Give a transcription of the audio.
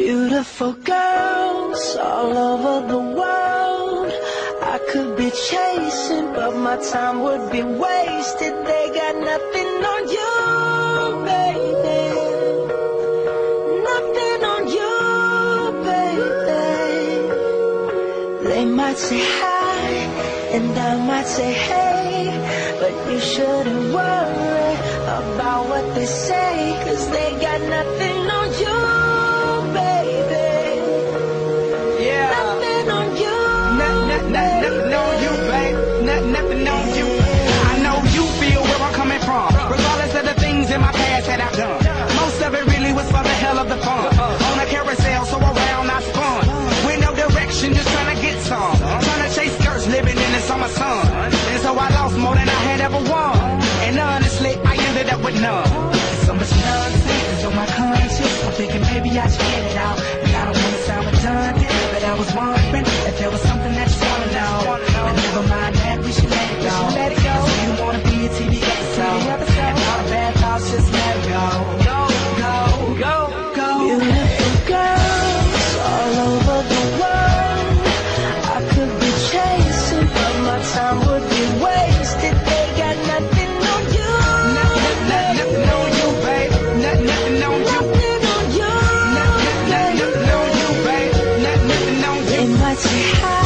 Beautiful girls all over the world. I could be chasing, but my time would be wasted. They got nothing on you, baby. Nothing on you, baby. They might say hi, and I might say hey, but you shouldn't worry about what they say, 'cause they got nothing on you, baby. Yeah. Nothing on you. Nothing on you, babe. Nothing on you. I know you feel where I'm coming from, regardless of the things in my past that I've done. Most of it really was for the hell of the fun. On a carousel, so around I spun. With no direction, just trying to get some. Trying to chase skirts, living in the summer sun. And so I lost more than I had ever won. And honestly, I ended up with none. So much nonsense on my conscience. I'm thinking maybe I should get it out. And I don't want to sound redundant, but I was wondering if there was something that you wanna know. And never mind that, we should let it go. Cause you wanna be a TV episode. And all the bad thoughts, just let it go. Go, go, go, go. Beautiful girls all over the world. I could be chasing, but my time would be wasted. They got nothing on you. Nothing on you, babe. Nothing on you. Nothing on you. Nothing on you, babe. Nothing on you. They might say hi.